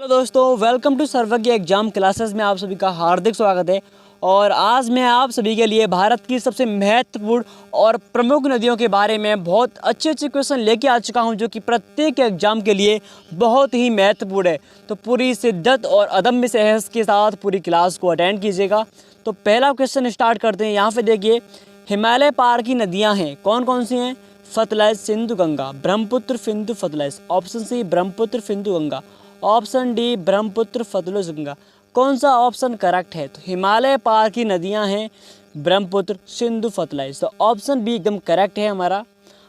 Hello दोस्तों, welcome to सर्वज्ञ exam classes में आप सभी का हार्दिक स्वागत है। और आज मैं आप सभी के लिए भारत की सबसे महत्वपूर्ण और प्रमुख नदियों के बारे में बहुत अच्छे क्वेश्चन लेके आ चुका हूं, जो कि प्रत्येक एग्जाम के लिए बहुत ही महत्वपूर्ण है। तो पूरी शिद्दत और अदम्य साहस के साथ पूरी क्लास को अटेंड कीजिएगा। तो पहला क्वेश्चन स्टार्ट करते हैं। यहाँ पे देखिए, हिमालय पार की नदियाँ हैं, कौन कौन सी हैं? Sutlej, Sindhu, Ganga, Brahmaputra, Sindhu, Sutlej. Option C Brahmaputra, Sindhu, Ganga. Option D Brahmaputra, Sutlej, Ganga. कौन सा ऑप्शन करेक्ट है? तो हिमालय पार की नदियां हैं ब्रह्मपुत्र, सिंधु, सतलज। तो ऑप्शन बी एकदम करेक्ट है हमारा।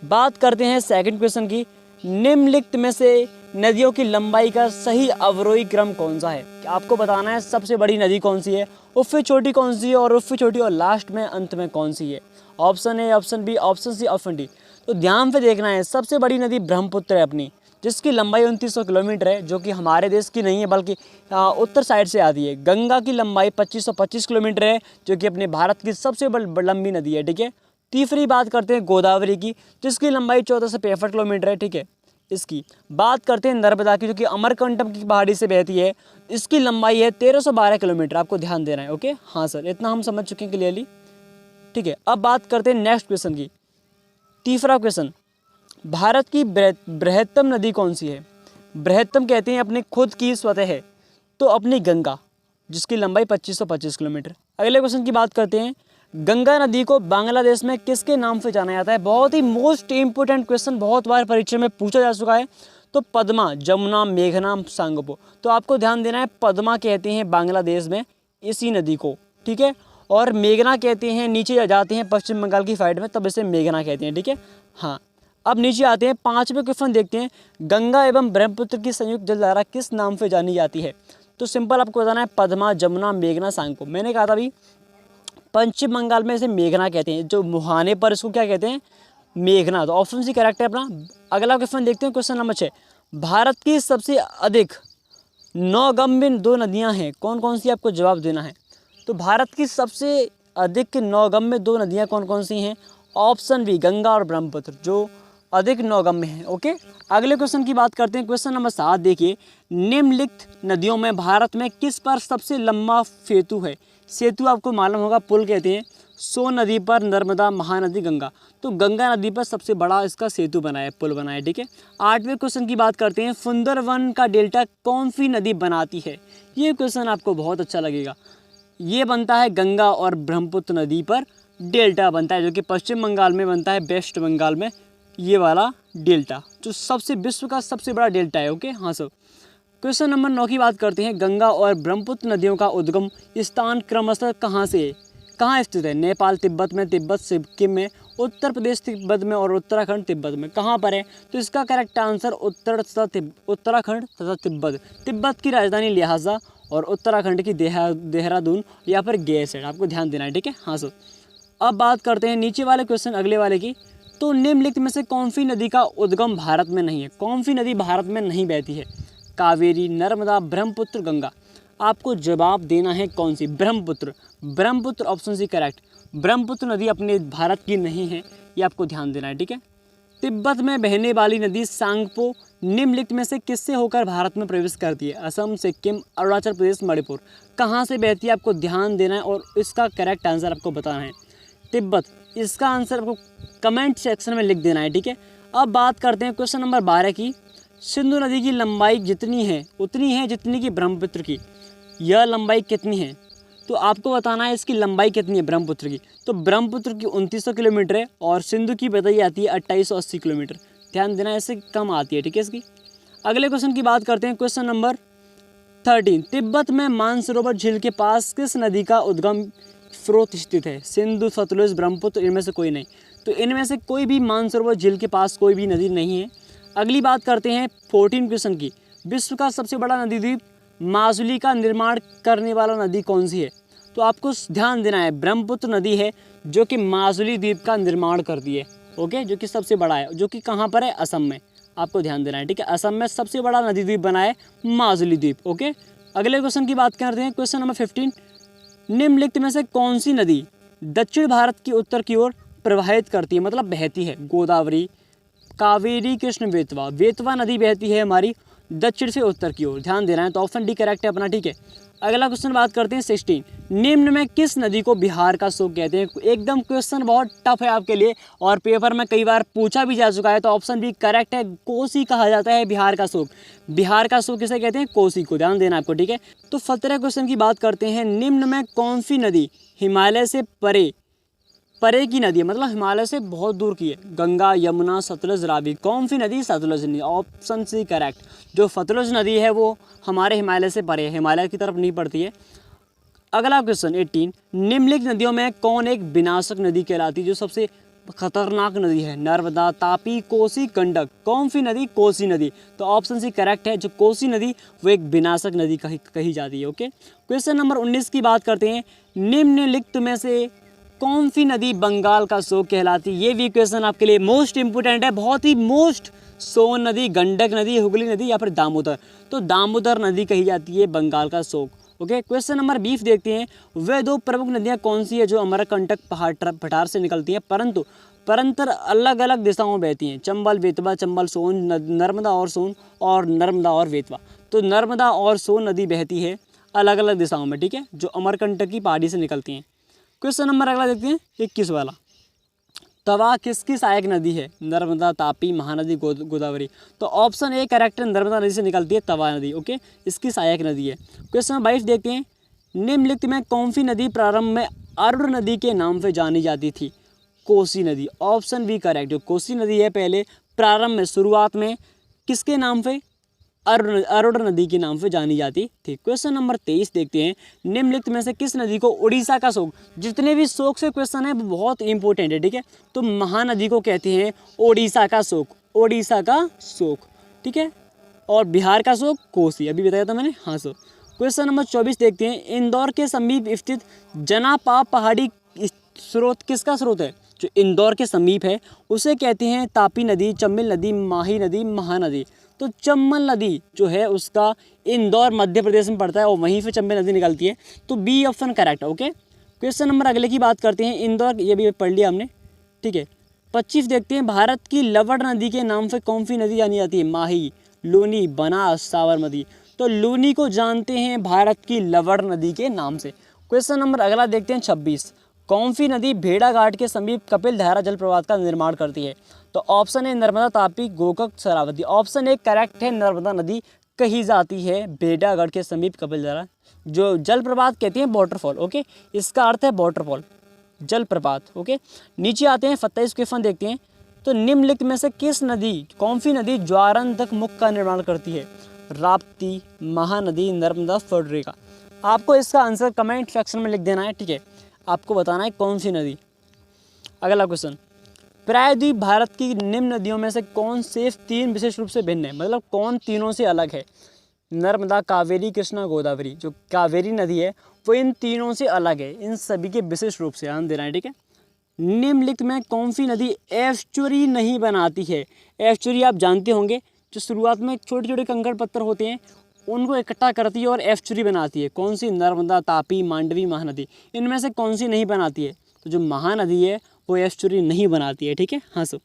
बात करते हैं सेकंड क्वेश्चन की। निम्नलिखित में से नदियों की लंबाई का सही अवरोही क्रम कौन सा है? आपको बताना है सबसे बड़ी नदी कौन सी है, उससे छोटी कौन सी है, और उससे छोटी और लास्ट में अंत में कौन सी है? Option A, option B, option C, option D. तो ध्यान से देखना है। सबसे बड़ी नदी ब्रह्मपुत्र है अपनी, जिसकी लंबाई 2900 किलोमीटर है, जो कि हमारे देश की नहीं है बल्कि उत्तर साइड से आती है। गंगा की लंबाई 2525 किलोमीटर है, जो कि अपने भारत की सबसे लंबी नदी है। ठीक है। तीसरी बात करते हैं गोदावरी की, जिसकी लंबाई 1465 किलोमीटर है। ठीक है। इसकी बात करते हैं नर्मदा की, जो कि अमरकंटक की पहाड़ी से बहती है। इसकी लंबाई है 1312 किलोमीटर। आपको ध्यान देना है। ओके, हाँ सर, इतना हम समझ चुके हैं क्लियरली। ठीक है। अब बात करते हैं नेक्स्ट क्वेश्चन की। तीसरा क्वेश्चन, भारत की बृहत्तम नदी कौन सी है? बृहत्तम कहते हैं अपने खुद की स्वतः है, तो अपनी गंगा, जिसकी लंबाई 2525 किलोमीटर। अगले क्वेश्चन की बात करते हैं। गंगा नदी को बांग्लादेश में किसके नाम से जाना जाता है? बहुत ही मोस्ट इंपोर्टेंट क्वेश्चन, बहुत बार परीक्षा में पूछा जा चुका है। तो पद्मा, जमुना, मेघना, सांगपो। तो आपको ध्यान देना है, पद्मा कहते हैं बांग्लादेश में इसी नदी को। ठीक है। और मेघना कहते हैं नीचे जाते हैं पश्चिम बंगाल की साइड में, तब इसे मेघना कहते हैं। ठीक है। हाँ, अब नीचे आते हैं। पांचवें क्वेश्चन देखते हैं। गंगा एवं ब्रह्मपुत्र की संयुक्त जलधारा किस नाम से जानी जाती है? तो सिंपल आपको बताना है, पद्मा, जमुना, मेघना, सांगपो। मैंने कहा था अभी, पश्चिम बंगाल में इसे मेघना कहते हैं, जो मुहाने पर इसको क्या कहते हैं? मेघना। तो ऑप्शन सी करेक्ट है अपना। अगला क्वेश्चन देखते हैं, क्वेश्चन नंबर 6। भारत की सबसे अधिक नौगम्य दो नदियाँ हैं, कौन कौन सी? आपको जवाब देना है। तो भारत की सबसे अधिक नौगम्य दो नदियाँ कौन कौन सी हैं? ऑप्शन बी गंगा और ब्रह्मपुत्र, जो अधिक नौगम्य है। ओके। अगले क्वेश्चन की बात करते हैं। क्वेश्चन नंबर 7 देखिए, निम्नलिखित नदियों में भारत में किस पर सबसे लंबा सेतु है? सेतु आपको मालूम होगा, पुल कहते हैं। सोन नदी पर, नर्मदा, महानदी, गंगा। तो गंगा नदी पर सबसे बड़ा इसका सेतु बना है, पुल बना है। ठीक है। 8वें क्वेश्चन की बात करते हैं। सुंदरवन का डेल्टा कौन सी नदी बनाती है? ये क्वेश्चन आपको बहुत अच्छा लगेगा। ये बनता है गंगा और ब्रह्मपुत्र नदी पर डेल्टा बनता है, जो कि पश्चिम बंगाल में बनता है, वेस्ट बंगाल में ये वाला डेल्टा, जो सबसे विश्व का सबसे बड़ा डेल्टा है। ओके, हाँ सर। क्वेश्चन नंबर 9 की बात करते हैं। गंगा और ब्रह्मपुत्र नदियों का उद्गम स्थान क्रमशः कहाँ से है? कहाँ स्थित है? नेपाल तिब्बत में, तिब्बत सिक्किम में, उत्तर प्रदेश तिब्बत में, और उत्तराखंड तिब्बत में। कहाँ पर है? तो इसका करेक्ट आंसर उत्तराखंड तथा तिब्बत। तिब्बत की राजधानी लिहाजा और उत्तराखंड की देहरादून, यहाँ पर गैस है। आपको ध्यान देना है। ठीक है। हाँ सर। अब बात करते हैं नीचे वाले क्वेश्चन, अगले वाले की। तो निम्नलिखित में से कौन सी नदी का उद्गम भारत में नहीं है? कौन सी नदी भारत में नहीं बहती है? कावेरी, नर्मदा, ब्रह्मपुत्र, गंगा। आपको जवाब देना है कौन सी? Brahmaputra. Brahmaputra option C correct. Brahmaputra नदी अपने भारत की नहीं है, ये आपको ध्यान देना है। ठीक है। तिब्बत में बहने वाली नदी सांगपो निम्नलिखित में से किससे होकर भारत में प्रवेश करती है? असम, सिक्किम, अरुणाचल प्रदेश, मणिपुर। कहाँ से बहती है? आपको ध्यान देना है और इसका करेक्ट आंसर आपको बताना है। तिब्बत। इसका आंसर आपको कमेंट सेक्शन में लिख देना है। ठीक है। अब बात करते हैं क्वेश्चन नंबर 12 की। सिंधु नदी की लंबाई जितनी है उतनी है जितनी की ब्रह्मपुत्र की। यह लंबाई कितनी है? तो आपको बताना है इसकी लंबाई कितनी है ब्रह्मपुत्र की। तो ब्रह्मपुत्र की 2900 किलोमीटर है, और सिंधु की बताई जाती है 2880 किलोमीटर। ध्यान देना, इससे कम आती है। ठीक है इसकी। अगले क्वेश्चन की बात करते हैं। Question number 13। तिब्बत में मानसरोवर झील के पास किस नदी का उद्गम स्रोत स्थित है? सिंधु, सतलुज, ब्रह्मपुत्र, इनमें से कोई नहीं। तो इनमें से कोई भी मानसरोवर झील के पास कोई भी नदी नहीं है। अगली बात करते हैं 14 क्वेश्चन की। विश्व का सबसे बड़ा नदी द्वीप माजुली का निर्माण करने वाला नदी कौन सी है? तो आपको ध्यान देना है, ब्रह्मपुत्र नदी है जो कि माजुली द्वीप का निर्माण करती है। ओके, जो कि सबसे बड़ा है, जो कि कहाँ पर है? असम में। आपको ध्यान देना है। ठीक है। असम में सबसे बड़ा नदी द्वीप बना है माजुली द्वीप। ओके। अगले क्वेश्चन की बात करते हैं। Question number 15। निम्नलिखित में से कौन सी नदी दक्षिण भारत की उत्तर की ओर प्रवाहित करती है, मतलब बहती है? गोदावरी, कावेरी, कृष्ण, बेतवा। बेतवा नदी बहती है हमारी दक्षिण से उत्तर की ओर, ध्यान देना है। तो ऑप्शन डी करेक्ट है अपना, ठीक है। अगला क्वेश्चन बात करते हैं 16, निम्न में किस नदी को बिहार का शोक कहते हैं। एकदम क्वेश्चन बहुत टफ है आपके लिए और पेपर में कई बार पूछा भी जा चुका है। तो ऑप्शन बी करेक्ट है, कोसी कहा जाता है बिहार का शोक। बिहार का शोक किसे कहते हैं, कोसी को, ध्यान देना आपको, ठीक है। तो 17 क्वेश्चन की बात करते हैं, निम्न में कौन सी नदी हिमालय से परे की नदी है, मतलब हिमालय से बहुत दूर की है। गंगा, यमुना, सतलुज, रावी। कौन सी नदी, सतलुज नदी, ऑप्शन सी करेक्ट। जो सतलुज नदी है वो हमारे हिमालय से परे है, हिमालय की तरफ नहीं पड़ती है। अगला क्वेश्चन 18, निम्नलिखित नदियों में कौन एक विनाशक नदी कहलाती है, जो सबसे खतरनाक नदी है। नर्मदा, तापी, कोसी, गंडक। कौन सी नदी, कोसी नदी। तो ऑप्शन सी करेक्ट है, जो कोसी नदी वो एक विनाशक नदी कही जाती है। ओके, क्वेश्चन नंबर 19 की बात करते हैं, निम्नलिखित में से कौन सी नदी बंगाल का शोक कहलाती है। ये भी क्वेश्चन आपके लिए मोस्ट इंपोर्टेंट है, बहुत ही मोस्ट। सोन नदी, गंडक नदी, हुगली नदी या फिर दामोदर। तो दामोदर नदी कही जाती है बंगाल का शोक। ओके, क्वेश्चन नंबर 20 देखते हैं, वे दो प्रमुख नदियां कौन सी है जो अमरकंटक पठार से निकलती हैं परंतर अलग अलग दिशाओं में बहती हैं। चंबल, बेतवा, चंबल, सोन, नर्मदा और सोन, और नर्मदा और बेतवा। तो नर्मदा और सोन नदी बहती है अलग अलग दिशाओं में, ठीक है, जो अमरकंटक की पहाड़ी से निकलती हैं। क्वेश्चन नंबर अगला देखते हैं 21 वाला, तवा किसकी सहायक नदी है। नर्मदा, तापी, महानदी, गोदावरी। तो ऑप्शन ए करेक्ट है, नर्मदा नदी से निकलती है तवा नदी। ओके, इसकी सहायक नदी है। क्वेश्चन नंबर 22 देखते हैं, निम्नलिखित में कौन सी नदी प्रारंभ में अरुण नदी के नाम से जानी जाती थी। कोसी नदी। ऑप्शन बी करेक्ट, जो कोसी नदी है पहले प्रारंभ में शुरुआत में किसके नाम से, अरुण नदी के नाम से जानी जाती थी। क्वेश्चन नंबर 23 देखते हैं, निम्नलिखित में से किस नदी को उड़ीसा का शोक। जितने भी शोक से क्वेश्चन है वो बहुत इंपॉर्टेंट है, ठीक है। तो महानदी को कहते हैं उड़ीसा का शोक, उड़ीसा का शोक, ठीक है। और बिहार का शोक कोसी, अभी बताया था मैंने, हाँ सो। क्वेश्चन नंबर 24 देखते हैं, इंदौर के समीप स्थित जनापाप पहाड़ी स्रोत किसका स्रोत है। जो इंदौर के समीप है उसे कहते हैं तापी नदी, चंबल नदी, माही नदी, महानदी। तो चंबल नदी जो है उसका इंदौर मध्य प्रदेश में पड़ता है और वहीं से चंबल नदी निकलती है। तो बी ऑप्शन करेक्ट है। ओके, क्वेश्चन नंबर अगले की बात करते हैं, इंदौर, ये भी पढ़ लिया हमने, ठीक है। 25 देखते हैं, भारत की लवण नदी के नाम से कौन सी नदी जानी जाती है। माही, लूनी, बनास, साबरमती। तो लूनी को जानते हैं भारत की लवण नदी के नाम से। क्वेश्चन नंबर अगला देखते हैं 26, कौन सी नदी भेड़ाघाट के समीप कपिल धारा जलप्रपात का निर्माण करती है। तो ऑप्शन है Narmada, Tapi, Gokak, Sharavati. Option A correct है, नर्मदा नदी कही जाती है भेड़ाघाट के समीप कपिल धारा, जो जलप्रपात कहते हैं वाटरफॉल। ओके, इसका अर्थ है वाटरफॉल, जलप्रपात। ओके, नीचे आते हैं 27 क्वेश्चन देखते हैं, तो निम्नलिखित में से किस नदी, कौन सी नदी ज्वारंधक मुख का निर्माण करती है। राप्ती, महानदी, नर्मदा, फर्डरिका। आपको इसका आंसर कमेंट सेक्शन में लिख देना है, ठीक है। आपको बताना है कौन सी नदी। अगला क्वेश्चन, प्रायद्वीप भारत की निम्न नदियों में से कौन से 3 विशेष रूप से भिन्न है, मतलब कौन तीनों से अलग है। नर्मदा, कावेरी, कृष्णा, गोदावरी। जो कावेरी नदी है वो इन तीनों से अलग है, इन सभी के विशेष रूप से ध्यान देना है, ठीक है। निम्नलिखित में कौन सी नदी एस्चुरी नहीं बनाती है। एस्चुरी आप जानते होंगे, जो शुरुआत में छोटे छोटे कंकड़ पत्थर होते हैं उनको इकट्ठा करती है और एस्चुरी बनाती है। कौन सी, नर्मदा, तापी, मांडवी, महानदी। इनमें से कौन सी नहीं बनाती है। तो जो महानदी है वो एस्चुरी नहीं बनाती है, ठीक है। हाँ सो,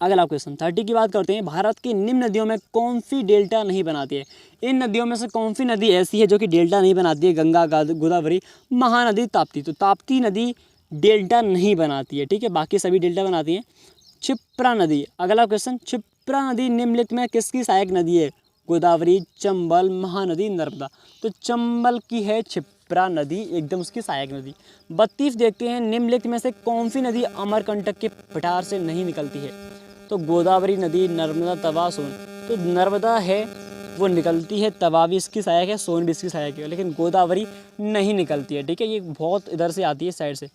अगला क्वेश्चन 30 की बात करते हैं, भारत की निम्न नदियों में कौन सी डेल्टा नहीं बनाती है। इन नदियों में से कौन सी नदी ऐसी है जो कि डेल्टा नहीं बनाती है। गंगा, गोदावरी, महानदी, ताप्ती। तो ताप्ती नदी डेल्टा नहीं बनाती है, ठीक है, बाकी सभी डेल्टा बनाती हैं। क्षिप्रा नदी। अगला क्वेश्चन, क्षिप्रा नदी निम्नलिखित में किसकी सहायक नदी है। गोदावरी, चंबल, महानदी, नर्मदा। तो चंबल की है क्षिप्रा नदी, एकदम उसकी सहायक नदी। 32 देखते हैं, निम्नलिखित में से कौन सी नदी अमरकंटक के पठार से नहीं निकलती है। तो गोदावरी नदी, नर्मदा, तवा, सोन। तो नर्मदा है वो निकलती है, तवा भी इसकी सहायक है, सोन भी इसकी सहायक है, लेकिन गोदावरी नहीं निकलती है, ठीक है। ये बहुत इधर से आती है साइड से।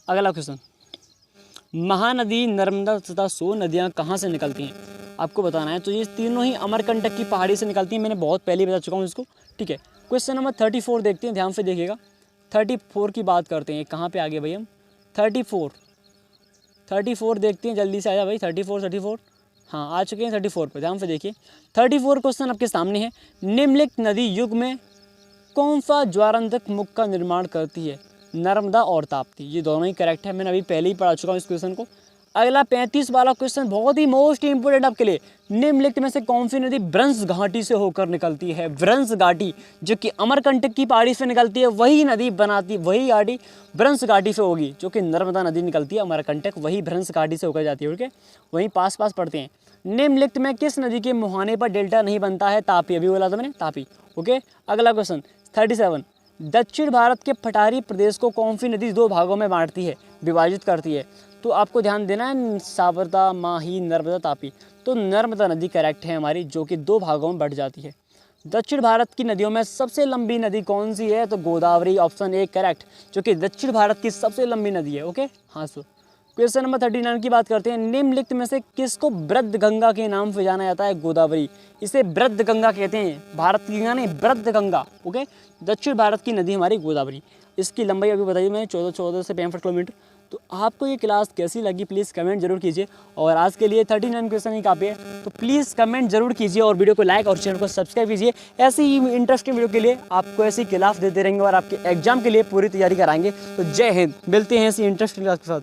अगला क्वेश्चन, महानदी, नर्मदा तथा सोन नदियाँ कहाँ से निकलती हैं, आपको बताना है। तो ये तीनों ही अमरकंटक की पहाड़ी से निकलती हैं, मैंने बहुत पहले बता चुका हूँ इसको, ठीक है। क्वेश्चन नंबर 34 देखते हैं, ध्यान से देखिएगा। 34 की बात करते हैं, कहाँ पे आगे भाई हम, 34 देखते हैं, जल्दी से आया भाई। 34 हाँ आ चुके हैं 34 पर, ध्यान से देखिए। 34 क्वेश्चन आपके सामने है, निम्नलिखित नदी युग में कौन सा ज्वारंधक मुख का निर्माण करती है। नर्मदा और ताप्ती। ये दोनों ही करेक्ट है, मैंने अभी पहले ही पढ़ा चुका हूँ इस क्वेश्चन को। अगला 35 वाला क्वेश्चन बहुत ही मोस्ट इंपोर्टेंट आपके लिए। निम्नलिखित में से कौन सी नदी ब्रंश घाटी से होकर निकलती है? ब्रंश घाटी जो कि अमरकंटक की पहाड़ी से निकलती है, वही नदी बनाती, वही घाटी ब्रंश घाटी से होगी। जो कि नर्मदा नदी निकलती है अमरकंटक, वही ब्रंश घाटी से होकर जाती है। ओके, वहीं पास पास पढ़ते हैं। निम्नलिखित में किस नदी के मुहाने पर डेल्टा नहीं बनता है? तापी, अभी बोला था मैंने, तापी। ओके, अगला क्वेश्चन 37। दक्षिण भारत के पठारी प्रदेश को कौन सी नदी दो भागों में बांटती है, विभाजित करती है? तो आपको ध्यान देना है साबरदा, माही, नर्मदा, तापी। तो नर्मदा नदी करेक्ट है हमारी, जो कि दो भागों में बढ़ जाती है। दक्षिण भारत की नदियों में सबसे लंबी नदी कौन सी है? तो गोदावरी, ऑप्शन ए करेक्ट, जो कि दक्षिण भारत की सबसे लंबी नदी है। ओके, हाँ सो क्वेश्चन नंबर 39 की बात करते हैं। निम्नलिखित में से किसको वृद्ध गंगा के नाम से जाना जाता है? गोदावरी, इसे वृद्ध गंगा कहते हैं। भारत की गंगा नहीं, वृद्ध गंगा। ओके, दक्षिण भारत की नदी हमारी गोदावरी। इसकी लंबाई अभी बताइए मैंने 14 से 65 किलोमीटर। तो आपको ये क्लास कैसी लगी प्लीज़ कमेंट जरूर कीजिए। और आज के लिए 39 क्वेश्चन की काफ़ी है, तो प्लीज़ कमेंट जरूर कीजिए और वीडियो को लाइक और चैनल को सब्सक्राइब कीजिए। ऐसी ही इंटरेस्टिंग वीडियो के लिए आपको ऐसी क्लास देते रहेंगे और आपके एग्जाम के लिए पूरी तैयारी कराएंगे। तो जय हिंद, मिलते हैं ऐसी इंटरेस्टिंग क्लास के साथ।